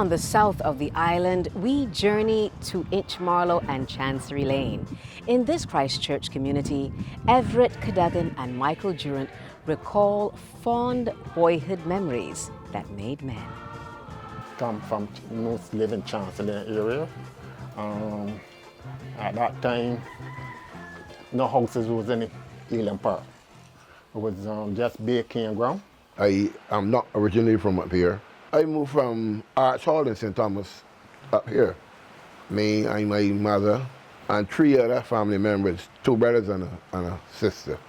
on the south of the island, we journey to Inch Marlo and Chancery Lane. In this Christchurch community, Everett Cadogan and Michael Durant recall fond boyhood memories that made men. Come from live in Chancery Lane area. At that time, no houses was in Elam Park. It was just bare campground. I am not originally from up here. I moved from Arch Hall in St. Thomas up here. Me and my mother and 3 other family members, 2 brothers and a sister.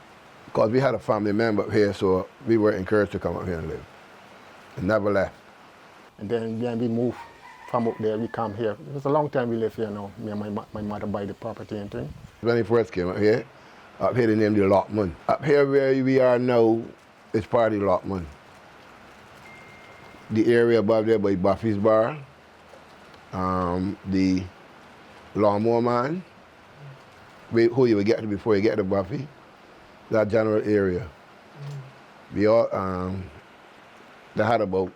Because we had a family member up here, so we were encouraged to come up here and live. And never left. And then we moved from up there, we come here. It was a long time we lived here now. Me and my mother buy the property and thing. When I first came up here they named it Lockman. Up here where we are now, it's part of Lockman. The area above there by Buffy's Bar, the Lawnmower Man, who you would get to before you get to Buffy, that general area. We all, they had about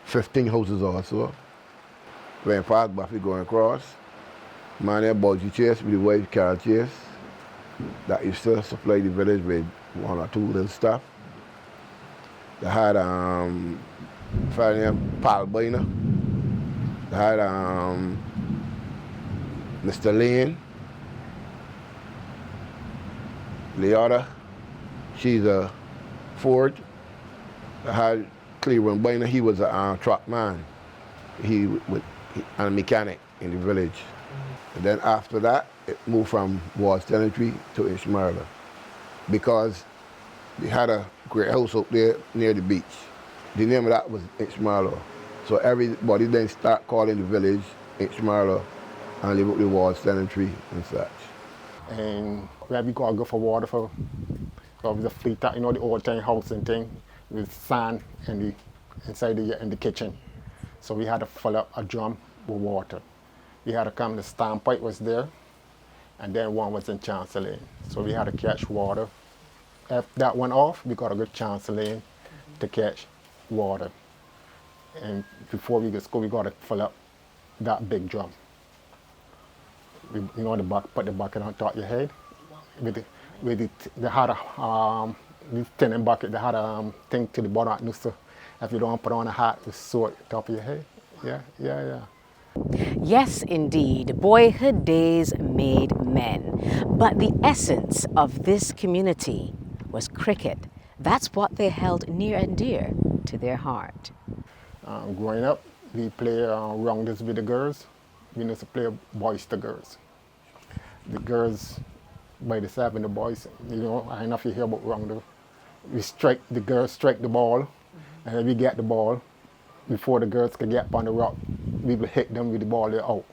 15 houses or so. Went past Buffy going across. Man there bought chase with the wife carrot chase. That used to supply the village with 1 or 2 little stuff. They had fellow named Paul Boyner. They had Mr. Lane. Leota, she's a Ford. They had Cleveland Boyner, he was a truck man. He was a mechanic in the village. And then after that, it moved from Ward's Tenantry to Inch Marlo because they had a great house up there near the beach. The name of that was Inch Marlo. So everybody then start calling the village Inch Marlo and live up the Ward's Tenantry and such. And where we gotta go for water for the fleet, the old time house and thing with sand and inside in the kitchen. So we had to fill up a drum with water. We had to come, the standpipe was there, and then one was in Chancery Lane. So we had to catch water. If that went off, we got to go to Chancery Lane to catch water. And before we could go, we got to fill up that big drum. Put the bucket on top of your head. They had a this tin bucket. They had a thing to the bottom. If you don't put on a hat, it's so at the top of your head. Yeah. Yes, indeed, boyhood days made men. But the essence of this community was cricket. That's what they held near and dear to their heart. Growing up, we play rounders with the girls. We used to play boys to girls. The girls by themselves and the boys, I don't know if you hear about rounder. The girls strike the ball, and then we get the ball. Before the girls could get up on the rock, we would hit them with the ball, they're out.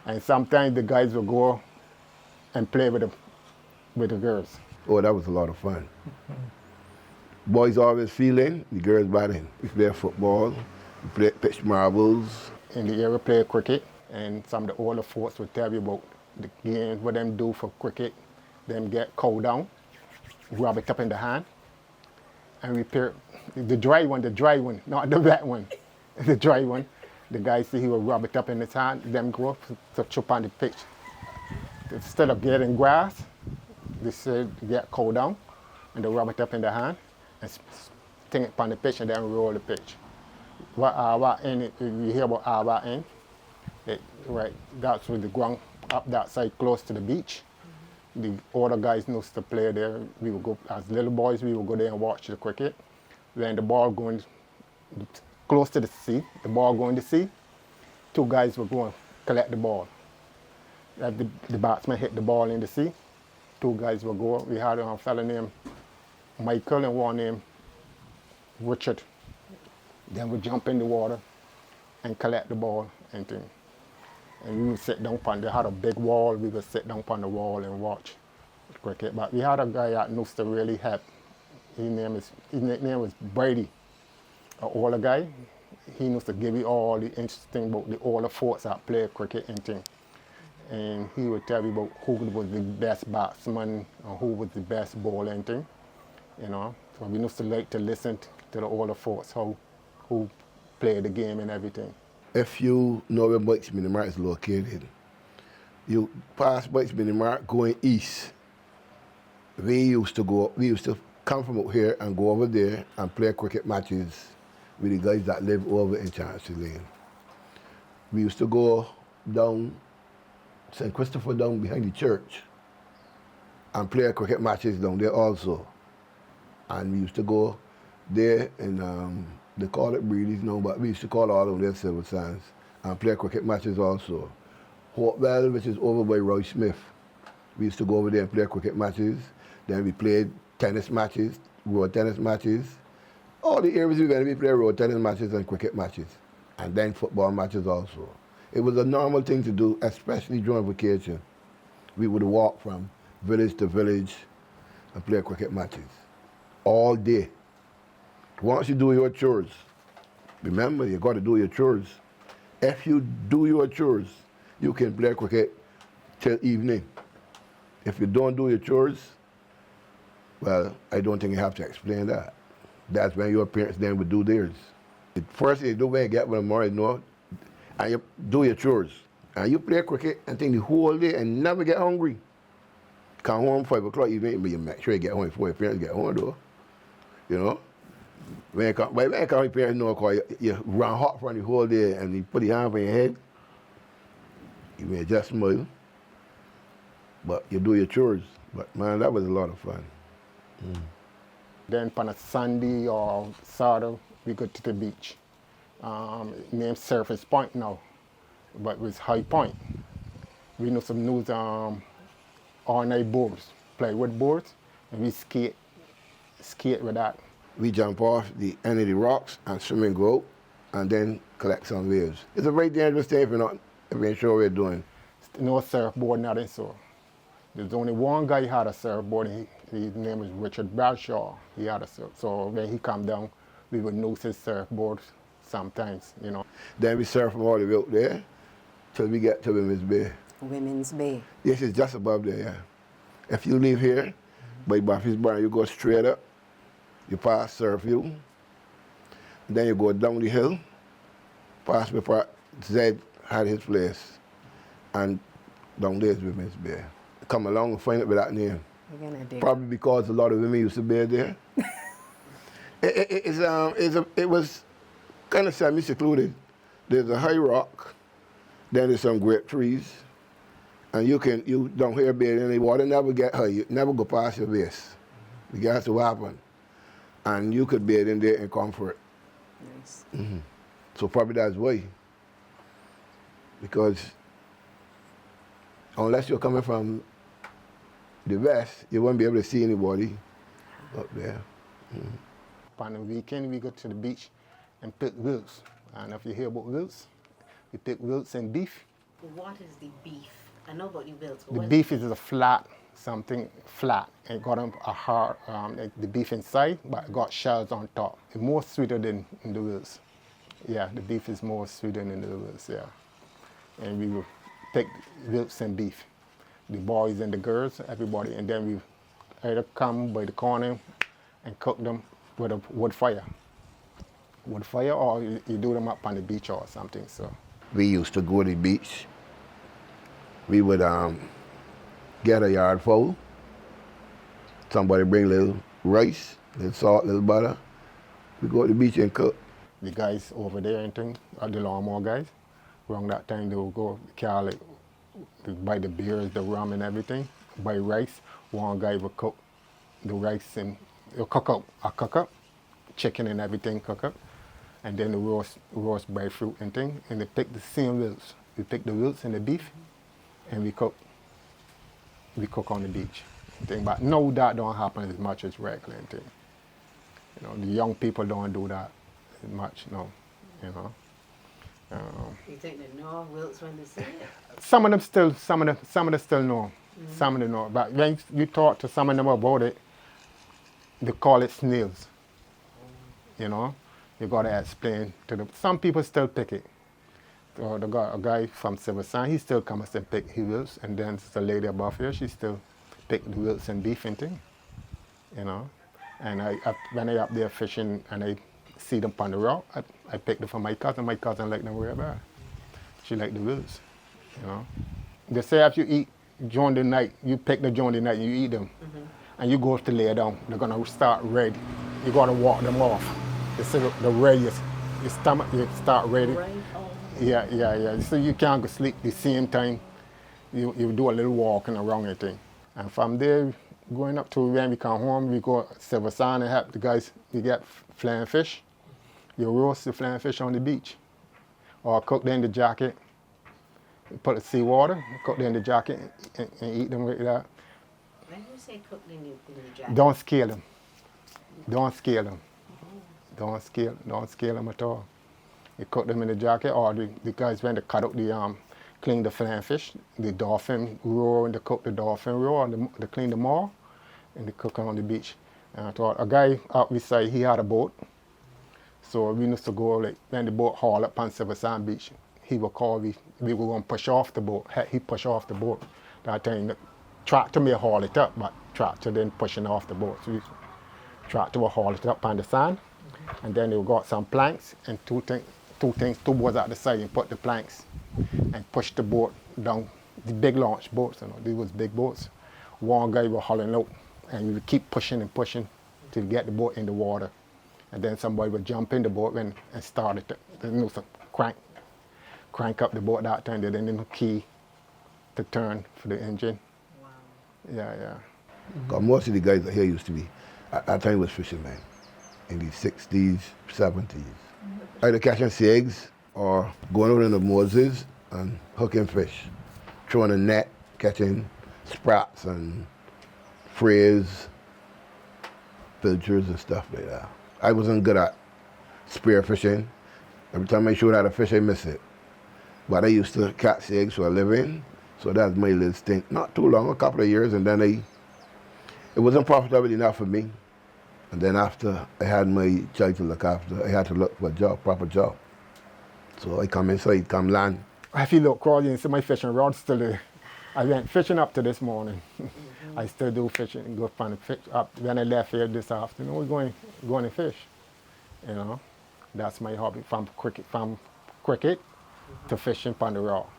And sometimes the guys would go and play with the girls. Oh, that was a lot of fun. Boys always feeling, the girls batting. We play football, we play pitch marbles. In the area, play cricket, and some of the older folks would tell you about the games, what them do for cricket. Them get cold down, rub it up in the hand, and repair the dry one, not the wet one, the dry one. The guy see he will rub it up in his hand, them go up to chop on the pitch. Instead of getting grass, they say get cold down, and they rub it up in the hand and sting it on the pitch and then roll the pitch. You hear about Arba End? Right, that's with the ground up that side close to the beach. The older guys used to play there. We would go, as little boys, we would go there and watch the cricket. When the ball going close to the sea, the ball going to sea, 2 guys would go and collect the ball. As the batsman hit the ball in the sea, 2 guys would go. We had a fellow named Michael and one named Richard. Then we jump in the water and collect the ball and thing. And we would sit down they had a big wall, we would sit down on the wall and watch cricket. But we had a guy that used to really help. His name was Brady, an older guy. He used to give you all the interesting about the older folks that play cricket and thing. And he would tell you about who was the best batsman and who was the best bowler and thing. So we used to like to listen to the older folks who play the game and everything. If you know where Mike's Mini Mart is located, you pass Mike's Mini Mart going east. We used to come from up here and go over there and play cricket matches with the guys that live over in Chancery Lane. We used to go down St. Christopher down behind the church and play cricket matches down there also. And we used to go there in, they call it Breedys now, but we used to call all of them Silver Sands and play cricket matches also. Hopewell, which is over by Roy Smith, we used to go over there and play cricket matches. Then we played tennis matches, road tennis matches. All the areas we went, we played road tennis matches and cricket matches. And then football matches also. It was a normal thing to do, especially during vacation. We would walk from village to village and play cricket matches all day. Once you do your chores, remember you got to do your chores. If you do your chores, you can play cricket till evening. If you don't do your chores, well, I don't think you have to explain that. That's when your parents then would do theirs. The first thing you do when you get one more, you know, and you do your chores. And you play cricket and think the whole day and never get hungry. Come home 5 o'clock evening, but you make sure you get home before your parents get home though. You know? When you come, your parents know, because you run hot for the whole day and you put your hand on your head, you may just smile, but you do your chores. But man, that was a lot of fun. Then on a Sunday or Saturday, we go to the beach. Named Surface Point now, but it was High Point. We know some news all-night boards, plywood boards, and we skate with that. We jump off the end of the rocks and swim and go, and then collect some waves. It's a very dangerous thing if you ain't sure what you're doing. No surfboard, nothing so. There's only one guy who had a surfboard, and his name was Richard Bradshaw. He had a surf. So when he come down, we would lose his surfboard sometimes, you know. Then we surf from all the way up there till we get to Women's Bay. Women's Bay. Yes, it's just above there, yeah. If you leave here, by Buffy's Barn, you go straight up, you pass Surfview, then you go down the hill, pass before Zed had his place, and down there is Women's Bay. Come along and find it with that name. Probably because a lot of women used to be there. It was kind of semi-secluded. There's a high rock, then there's some great trees, and you don't hear bathe in the water, never get high, you never go past your waist. You got to happen. And you could bathe in there in comfort. Nice. Mm-hmm. So probably that's why. Because unless you're coming from the west, you won't be able to see anybody up there. Mm-hmm. On the weekend, we go to the beach and pick wilts. And if you hear about wilts, we pick wilts and beef. What is the beef? I know about the wilts. The beef is a flat, something flat. And it got a hard, like the beef inside, but it got shells on top. It's more sweeter than the wilts. Yeah, the beef is more sweeter than the wilts, yeah. And we will pick wilts and beef. The boys and the girls, everybody, and then we either come by the corner and cook them with a wood fire. Wood fire, or you do them up on the beach or something, so. We used to go to the beach. We would get a yard full. Somebody bring a little rice, little salt, little butter. We go to the beach and cook. The guys over there and thing, the lawnmower guys, around that time they would go carry, buy the beers, the rum and everything, buy rice. One guy would cook the rice and he'll cook up, chicken and everything cook up, and then the roast breadfruit and thing, and they pick the same wilts. We pick the wilts and the beef, and we cook on the beach. Thing. But no, that don't happen as much as regular and thing. You know, the young people don't do that as much, no, you know. You think they know wilts when they see it? Some of them still know. Some of them know. But when you talk to some of them about it, they call it snails. You know, you gotta explain to them. Some people still pick it. So the guy, a guy from Silver Sand, he still comes and pick his wilts, and then the lady above here, she still pick the wilts and beef and thing. You know, And when I up there fishing and I see them on the rock, I pick them for my cousin. My cousin like them real bad. She like the woods, you know. They say if you eat during the night, you pick the during the night, you eat them, and you go to lay down, they're gonna start red. You gotta walk them off. They say the red, your stomach, you start ready. Yeah. So you can't go sleep the same time. You do a little walking around the thing. And from there, going up to when we come home, we go Silver Sand and help the guys, we get flying fish. You roast the flying fish on the beach. Or cook them in the jacket, put the seawater, cook them in the jacket and eat them like that. When you say cook in the jacket? Don't scale them. Don't scale them. Don't scale them at all. You cook them in the jacket, or the guys when they cut out the clean the flying fish, the dolphin roe, and they cook the dolphin roe, and they clean them all, and they cook them on the beach. And I thought a guy out beside, he had a boat. So we used to go, like, when the boat haul up on Silver Sand Beach, he would call me, we were going to push off the boat. He push off the boat. That time, the tractor may haul it up, but tractor then pushing off the boat. So tractor will haul it up on the sand, and then they got some planks and two boats at the side, and put the planks and push the boat down. The big launch boats, you know, these was big boats. One guy was hauling out, and we would keep pushing and pushing to get the boat in the water. And then somebody would jump in the boat and start it, crank up the boat that time. They didn't know key to turn for the engine. Wow. Yeah. Because most of the guys that here used to be, at that time was fishermen in the 60s, 70s. Either catching cigs or going out in the Moses and hooking fish, throwing a net, catching sprats and frays, pilchards and stuff like that. I wasn't good at spear fishing. Every time I showed out a fish, I miss it. But I used to catch eggs for a living, so that's my little stint. Not too long, a couple of years, and then it wasn't profitable enough for me. And then after I had my child to look after, I had to look for a job, proper job. So I come inside, come land. If you look across, you see my fishing rod still there. I went fishing up to this morning. I still do fishing, go find fish up. When I left here this afternoon, we're going to fish. You know, that's my hobby, from cricket to fishing on the rock.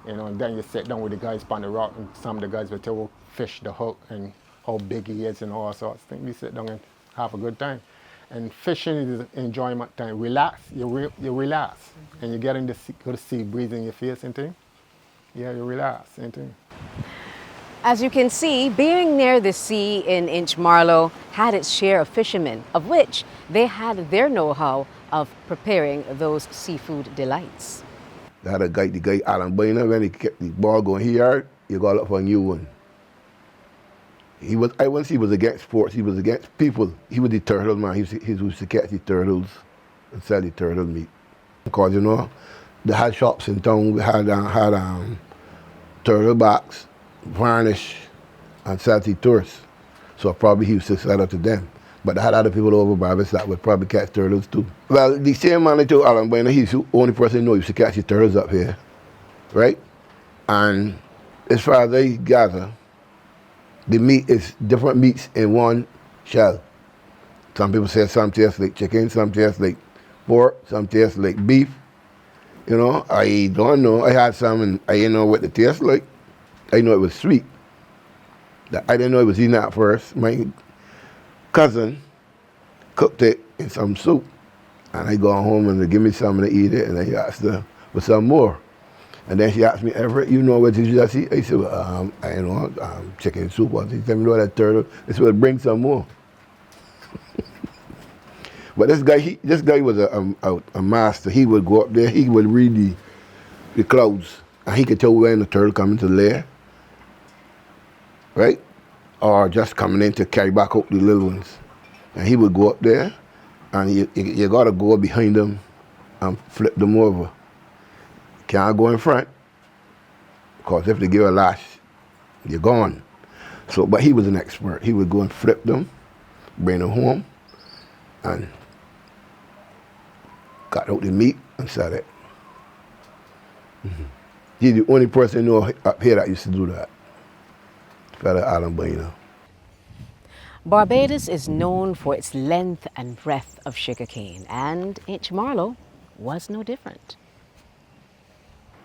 You know, and then you sit down with the guys on the rock, and some of the guys will tell you fish the hook and how big he is and all sorts of things. We sit down and have a good time. And fishing is enjoyment time. Relax, you relax, and you get in the sea, good sea breeze in your face and thing. Yeah, you relax and thing. As you can see, being near the sea in Inch Marlo had its share of fishermen, of which they had their know-how of preparing those seafood delights. They had the guy Alan Boyner, when he kept the ball going here, you got to look for a new one. I wouldn't say he was against sports, he was against people. He was the turtle man, he used to catch the turtles and sell the turtle meat. Because, you know, they had shops in town, we had turtle backs, varnish, and salty tourists. So probably he used to sell it to them. But they had other people over Barbados that would probably catch turtles too. Well, the same man I told Alan Boyner, he's the only person I know used to catch the turtles up here, right? And as far as I gather, the meat is different meats in one shell. Some people say some taste like chicken, some taste like pork, some taste like beef. You know, I don't know. I had some and I didn't know what the taste like. I know it was sweet. I didn't know it was eaten at first. My cousin cooked it in some soup. And I go home and they give me some and I eat it and I asked her for some more. And then she asked me, Everett, you know what did you just eat? I said, well, I know, chicken soup. She said, you know that turtle? I said, well, bring some more. But this guy was a master. He would go up there, he would read the clouds, and he could tell when the turtle coming to lair, right? Or just coming in to carry back out the little ones. And he would go up there, and you got to go behind them and flip them over. Can't go in front, because if they give a lash, you're gone. So, but he was an expert. He would go and flip them, bring them home, and cut out the meat and sell it. Mm-hmm. He's the only person I know up here that used to do that. Fella Alan Boyner. Barbados is known for its length and breadth of sugarcane, and Inch Marlo was no different.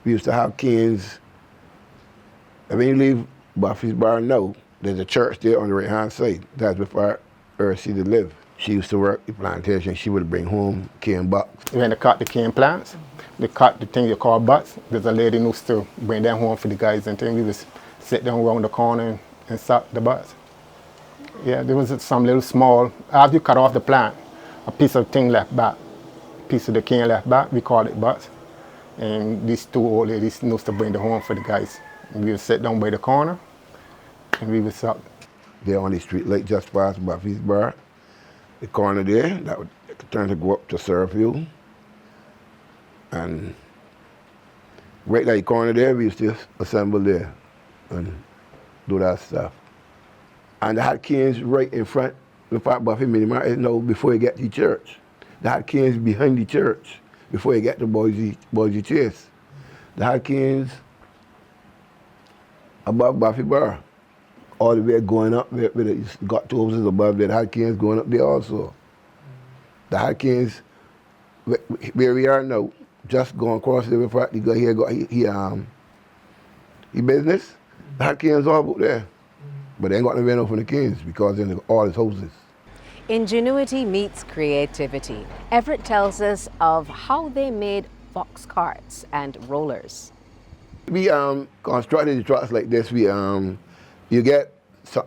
We used to have canes. And when you leave Buffy's Bar now, there's a church there on the right-hand side. That's where Ursi did live. She used to work the plantation. She would bring home cane bucks. When they cut the cane plants, they cut the thing you call butts. There's a lady who used to bring them home for the guys and things. We would sit down around the corner and suck the butts. Yeah, there was some little small, after you cut off the plant, a piece of thing left back, piece of the cane left back, we call it butts. And these two old ladies used to bring them home for the guys. And we would sit down by the corner and we would suck. There on the street, like just past Buffy's Bar, the corner there, that would turn to go up to Surfview. And right like the corner there, we used to assemble there and do that stuff. And they had canes right in front of the Buffy Mini Mart, before you get to the church. They had canes behind the church before you get to Boise Chase. They had canes above Buffy Bar, all the way going up where they got 2 houses above there. They had canes going up there also. They had canes where we are now, just going across the river, he business. They had canes all up there. But they ain't got no rent from the canes because in all his houses. Ingenuity meets creativity. Everett tells us of how they made box carts and rollers. We constructed the trucks like this. You get a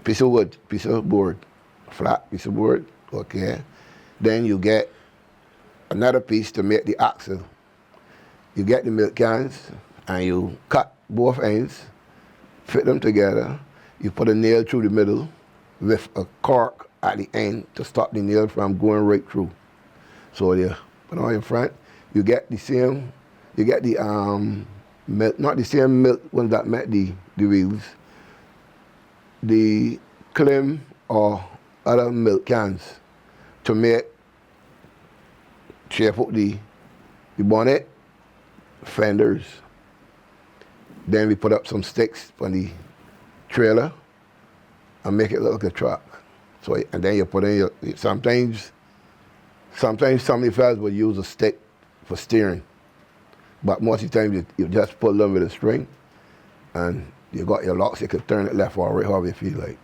piece of wood, piece of board, flat piece of board, okay. Then you get another piece to make the axle. You get the milk cans and you cut both ends, fit them together. You put a nail through the middle with a cork at the end to stop the nail from going right through. So you put on your front, you get the same, you get the milk, not the same milk ones that make the wheels, the clim or other milk cans to make, shape up the bonnet, fenders. Then we put up some sticks on the trailer and make it look like a truck. So, and then you put in your, sometimes some of the fellas would use a stick for steering. But most of the time you just pull them with a string and you got your locks, you could turn it left or right, however you feel like.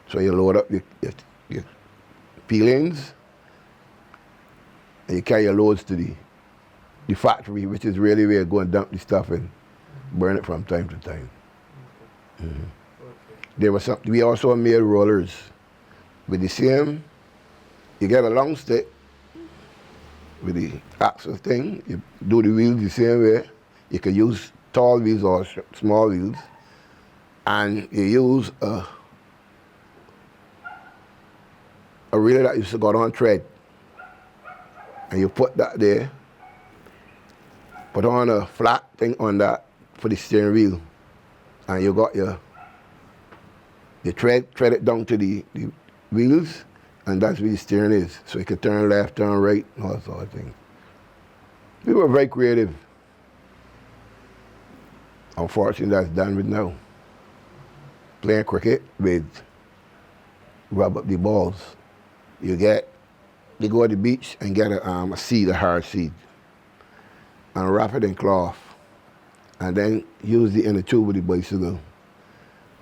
So you load up your peelings and you carry your loads to the factory, which is really where you go and dump the stuff and burn it from time to time. Mm-hmm. There was some, we also made rollers with the same, you get a long stick with the axle thing, you do the wheels the same way. You can use tall wheels or small wheels, and you use a reel that used to go on thread, and you put that there, put on a flat thing on that for the steering wheel, and you got your thread it down to the wheels, and that's where the steering is. So you can turn left, turn right, and all that sort of thing. We were very creative. Unfortunately, that's done with now. Playing cricket with rub up the balls. You go to the beach and get a seed, a hard seed, and wrap it in cloth, and then use the inner tube with the bicycle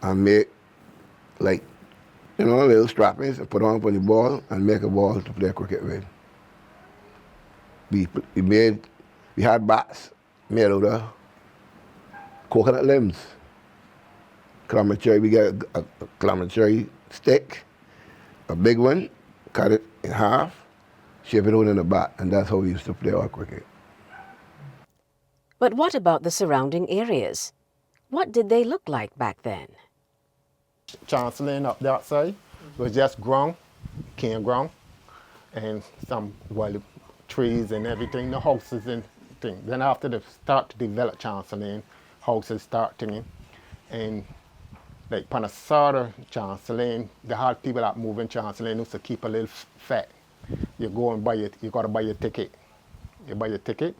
and make like, little strappings and put on the ball and make a ball to play cricket with. We had bats made out of coconut limbs. We get a climate cherry stick, a big one, cut it in half, shape it out in a bat, and that's how we used to play our cricket. But what about the surrounding areas? What did they look like back then? Chancellor Lane up that side was just ground, cane ground, and some wild trees and everything, the houses and things. Then after they start to develop Chancellor Lane, houses start thinking, and like Panasara Chancellor Lane, they had people that move in Chancellor Lane used to keep a little fat. You go and buy it, you gotta buy your ticket. You buy your ticket,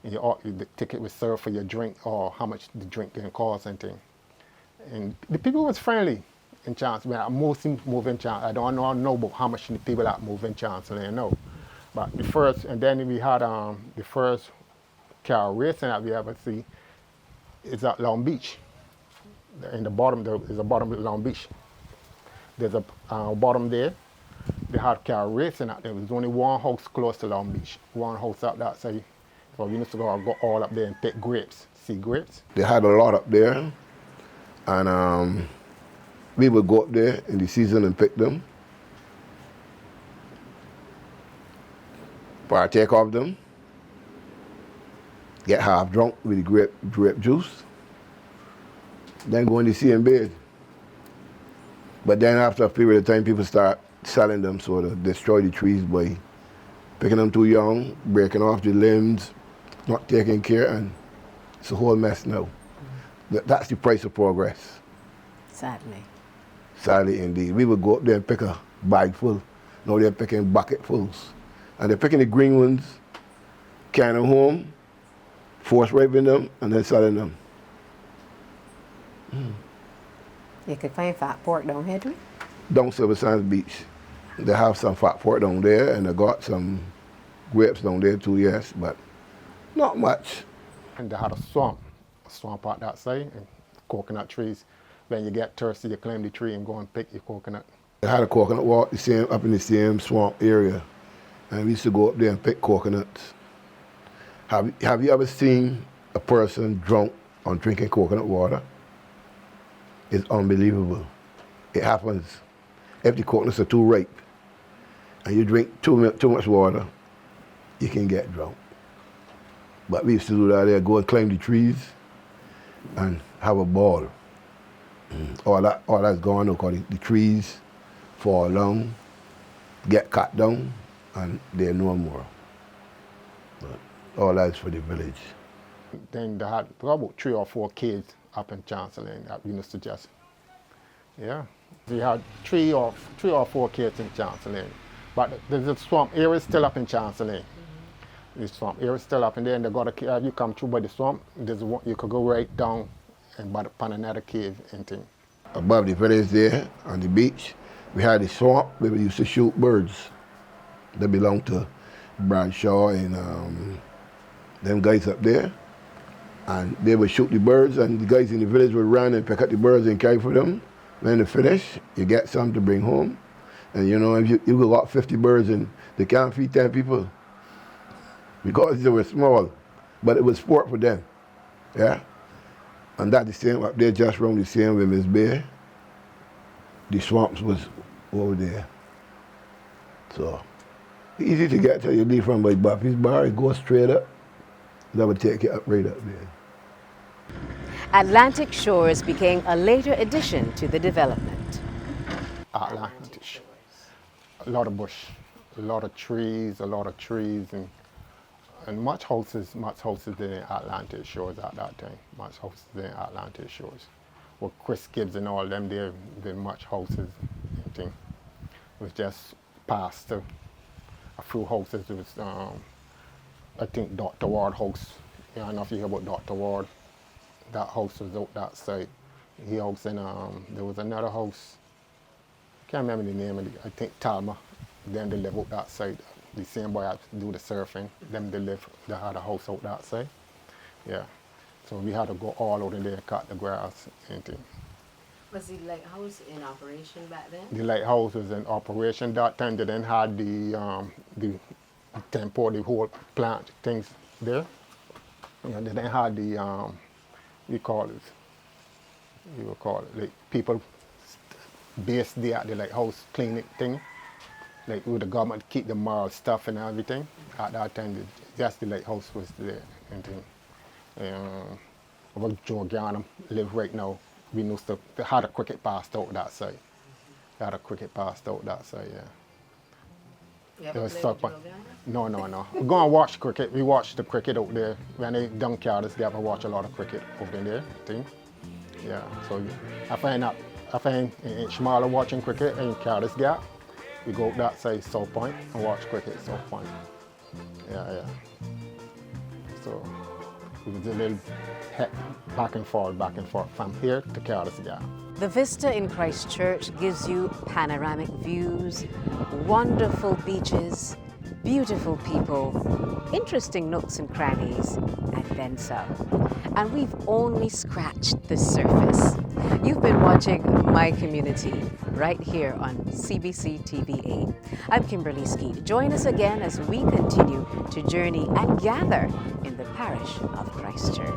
and the ticket was served for your drink or how much the drink can cost and thing. And the people was friendly. in Chance. When I mostly move in Chance. I don't know about how much the people that move in Chance Lane know. But the first, and then we had the first car racing that we ever see is at Long Beach. In the bottom, there is a bottom of Long Beach. There's a bottom there. They had car racing out there. There was only one house close to Long Beach. One house out that side. So we used to go all up there and pick grapes, see grapes. They had a lot up there, and we would go up there in the season and pick them, partake of them, get half drunk with the grape juice, then go in the sea and bathe. But then after a period of time, people start selling them, so to destroy the trees by picking them too young, breaking off the limbs, not taking care, and it's a whole mess now. That's the price of progress. Sadly. Sadly indeed. We would go up there and pick a bag full. Now they're picking bucketfuls. And they're picking the green ones, carrying them home, force raping them, and then selling them. You could find fat pork down here too? Down Silver Sands Beach. They have some fat pork down there, and they got some grapes down there too, yes, but not much. And they had a swamp out that side, and coconut trees. When you get thirsty, you climb the tree and go and pick your coconut. They had a coconut walk up in the same swamp area, and we used to go up there and pick coconuts. Have you ever seen a person drunk on drinking coconut water? It's unbelievable. It happens. If the coconuts are too ripe and you drink too much water, you can get drunk. But we used to do that there, go and climb the trees and have a ball. All that's gone because the trees fall down, get cut down, and they're no more. But all that's for the village. Then they had about 3 or 4 kids up in Chancellor that we used to just, yeah. We had 3 or 4 kids in Chancellor, but there's a swamp area still up in Chancellor. The swamp area still up, and then they got a cave. You come through by the swamp, there's one, you could go right down and by another cave and thing. Above the village there on the beach, we had a swamp where we used to shoot birds. They belonged to Bradshaw and them guys up there. And they would shoot the birds, and the guys in the village would run and pick up the birds and carry for them. When they finish, you get some to bring home. And you know, if you got 50 birds and they can't feed 10 people, because they were small, but it was sport for them, yeah? And that's the same up there, just around the same Women's Bay. The swamps was over there. So, easy to get to. You leave from by Buffy's Bar, it goes straight up. That would take you up right up there. Atlantic Shores became a later addition to the development. Atlantic, a lot of bush, a lot of trees, and much houses there in Atlantic Shores at that time. Much houses there in Atlantic Shores. With Chris Gibbs and all them there much houses and thing. It was just past a few houses. It was I think Dr. Ward house. I don't know if you hear about Dr. Ward. That house was out that side. He house in there was another house. Can't remember the name of it. I think Talma. Then they live out that side. The same boy had to do the surfing. Them they had a house out that side. Yeah. So we had to go all out in there and cut the grass and things. Was the lighthouse in operation back then? The lighthouse was in operation that time. They then had the temple, the whole plant things there. Yeah, they then had the we call it like people based there at the lighthouse clinic thing. Like with the government keep the moral stuff and everything. At that time, just the lighthouse was there and thing. Where Joe Garnham live right now, we used to had a cricket passed out that side. Had a cricket passed out that side, yeah. You ever played with Joe Garnham? No. We go and watch cricket. We watch the cricket out there. When they done Cardiff, they have to watch a lot of cricket over there, thing. Yeah, so I find in Inch Marlo watching cricket in Cardiff Gap. We go up that side, South Point, and watch cricket at South Point. Yeah. So it was a little back and forth from here to Cardiff Gap. The vista in Christchurch gives you panoramic views, wonderful beaches, beautiful people, interesting nooks and crannies, and then some. And we've only scratched the surface. You've been watching My Community right here on CBC TV8. I'm Kimberly Skeet. Join us again as we continue to journey and gather in the parish of Christchurch.